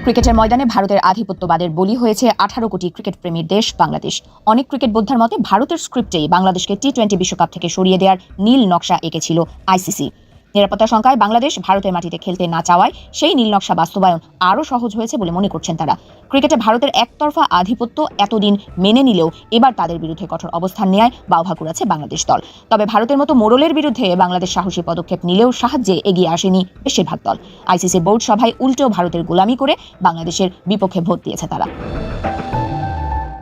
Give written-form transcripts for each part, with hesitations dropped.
ক্রিকেটের ময়দানে ভারতের আধিপত্যবাদের বলি হয়েছে 18 কোটি ক্রিকেট প্রেমীর দেশ বাংলাদেশ। অনেক ক্রিকেট বোদ্ধার মতে ভারতের স্ক্রিপ্টেই বাংলাদেশকে টি-20 বিশ্বকাপ থেকে সরিয়ে দেওয়ার নীল নকশা এঁকেছিল আইসিসি। নিরাপত্তা শঙ্কায় বাংলাদেশ ভারতের মাটিতে খেলতে না চাওয়ায় সেই নীল নকশা বাস্তবায়ন আরও সহজ হয়েছে বলে মনে করছেন তারা। ক্রিকেটে ভারতের একতরফা আধিপত্য এতদিন মেনে নিলেও এবার তাদের বিরুদ্ধে কঠোর অবস্থান নেয় বাউভা কুড়াচ্ছে বাংলাদেশ দল। তবে ভারতের মতো মোড়লের বিরুদ্ধে বাংলাদেশ সাহসী পদক্ষেপ নিলেও সাহায্যে এগিয়ে আসেনি বেশিরভাগ দল। আইসিসি বোর্ড সভায় উল্টো ভারতের গোলামি করে বাংলাদেশের বিপক্ষে ভোট দিয়েছে তারা।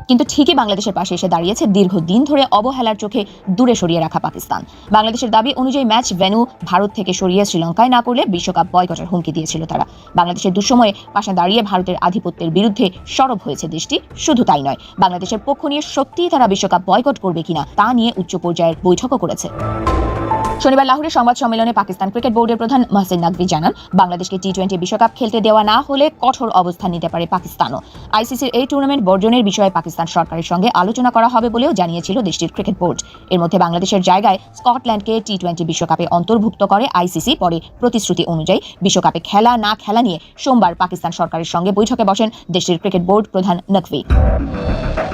কিন্তু ঠিকই বাংলাদেশের পাশে এসে দাঁড়িয়েছে দীর্ঘদিন ধরে অবহেলার চোখে দূরে সরিয়ে রাখা পাকিস্তান। বাংলাদেশের দাবি অনুযায়ী ম্যাচ ভেন্যু ভারত থেকে সরিয়ে শ্রীলঙ্কায় না করলে বিশ্বকাপ বয়কটের হুমকি দিয়েছিল তারা। বাংলাদেশের দুঃসময়ে পাশে দাঁড়িয়ে ভারতের আধিপত্যের বিরুদ্ধে সরব হয়েছে দেশটি। শুধু তাই নয়, বাংলাদেশের পক্ষ নিয়ে সত্যিই তারা বিশ্বকাপ বয়কট করবে কিনা তা নিয়ে উচ্চ পর্যায়ের বৈঠকও করেছে। শনিবার লাহোরে সংবাদ সম্মেলনে পাকিস্তান ক্রিকেট বোর্ডের প্রধান মহসিন নাকভি জানান, বাংলাদেশকে টি-20 বিশ্বকাপ খেলতে দেওয়া না হলে কঠোর অবস্থান নিতে পারে পাকিস্তানও। আইসিসির এই টুর্নামেন্ট বর্জনের বিষয়ে পাকিস্তান সরকারের সঙ্গে আলোচনা করা হবে বলেও জানিয়েছিল দেশটির ক্রিকেট বোর্ড। এর মধ্যে বাংলাদেশের জায়গায় স্কটল্যান্ডকে টি-20 বিশ্বকাপে অন্তর্ভুক্ত করে আইসিসি। পরে প্রতিশ্রুতি অনুযায়ী বিশ্বকাপে খেলা না খেলা নিয়ে সোমবার পাকিস্তান সরকারের সঙ্গে বৈঠকে বসেন দেশটির ক্রিকেট বোর্ড প্রধান নাকভি।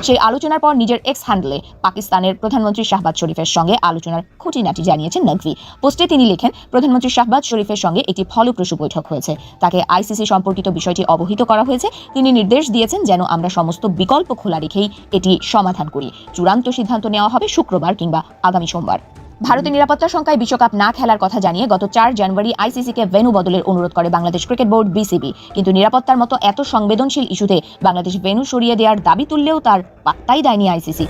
সেই আলোচনার পর নিজের এক্স হ্যান্ডেলে পাকিস্তানের প্রধানমন্ত্রী শাহবাজ শরীফের সঙ্গে আলোচনার খুঁটিনাটি জানিয়েছেন নাকভি। পোস্টে তিনি লেখেন, প্রধানমন্ত্রী শাহবাজ শরীফের সঙ্গে একটি ফলপ্রসূ বৈঠক হয়েছে। তাকে আইসিসি সম্পর্কিত বিষয়টি অবহিত করা হয়েছে। তিনি নির্দেশ দিয়েছেন যেন আমরা সমস্ত বিকল্প খোলা রেখেই এটি সমাধান করি। চূড়ান্ত সিদ্ধান্ত নেওয়া হবে শুক্রবার কিংবা আগামী সোমবার। ভারতের নিরাপত্তা শঙ্কায় বিশ্বকাপ না খেলার কথা জানিয়ে গত 4 জানুয়ারি আইসিসিকে ভেন্যু বদলের অনুরোধ করে বাংলাদেশ ক্রিকেট বোর্ড বিসিবি। কিন্তু নিরাপত্তার মতো এত সংবেদনশীল ইস্যুতে বাংলাদেশ ভেন্যু সরিয়ে দেওয়ার দাবি তুললেও তার পাত্তাই দেয়নি আইসিসি।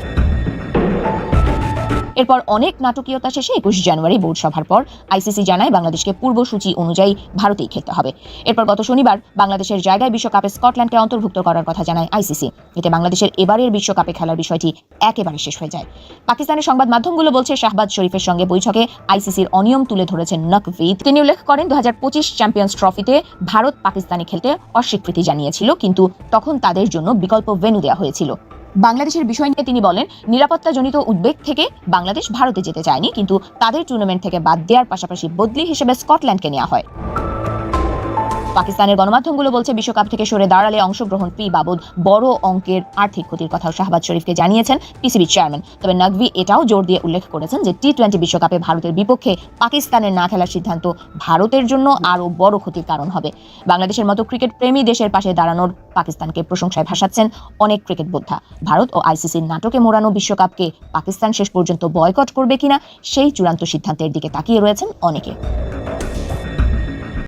এরপর অনেক নাটকীয়তা শেষে 21 জানুয়ারি বোর্ড সভার পর আইসিসি জানায় বাংলাদেশকে পূর্বসূচি অনুযায়ী ভারতেই খেলতে হবে। এরপর গত শনিবার বাংলাদেশের জায়গায় বিশ্বকাপে স্কটল্যান্ডকে অন্তর্ভুক্ত করার কথা জানায় আইসিসি। এতে বাংলাদেশের এবারের বিশ্বকাপে খেলার বিষয়টি একেবারে শেষ হয়ে যায়। পাকিস্তানের সংবাদ মাধ্যমগুলো বলছে, শাহবাজ শরীফের সঙ্গে বৈঠকে আইসিসির অনিয়ম তুলে ধরেছেন নাকভি। তিনি উল্লেখ করেন, 2025 চ্যাম্পিয়ন্স ট্রফিতে ভারত পাকিস্তানে খেলতে অস্বীকৃতি জানিয়েছিল, কিন্তু তখন তাদের জন্য বিকল্প ভেন্যু দেওয়া হয়েছিল। বাংলাদেশের বিষয় নিয়ে তিনি বলেন, নিরাপত্তাজনিত উদ্বেগ থেকে বাংলাদেশ ভারতে যেতে চায়নি, কিন্তু তাদের টুর্নামেন্ট থেকে বাদ দেওয়ার পাশাপাশি বদলি হিসেবে স্কটল্যান্ডকে নেওয়া হয়। পাকিস্তানের গণমাধ্যমগুলো বলছে, বিশ্বকাপ থেকে সরে দাঁড়ালে অংশগ্রহণ ফি বাবদ বড় অঙ্কের আর্থিক ক্ষতির কথাও শাহবাজ শরীফকে জানিয়েছেন পিসিবি চেয়ারম্যান। তবে নাকভি এটাও জোর দিয়ে উল্লেখ করেছেন যে টি-20 বিশ্বকাপে ভারতের বিপক্ষে পাকিস্তানের না খেলার সিদ্ধান্ত ভারতের জন্য আরও বড় ক্ষতির কারণ হবে। বাংলাদেশের মতো ক্রিকেট প্রেমী দেশের পাশে দাঁড়ানোর পাকিস্তানকে প্রশংসায় ভাসাচ্ছেন অনেক ক্রিকেট বোদ্ধা। ভারত ও আইসিসির নাটকে মোড়ানো বিশ্বকাপকে পাকিস্তান শেষ পর্যন্ত বয়কট করবে কিনা সেই চূড়ান্ত সিদ্ধান্তের দিকে তাকিয়ে রয়েছেন অনেকে।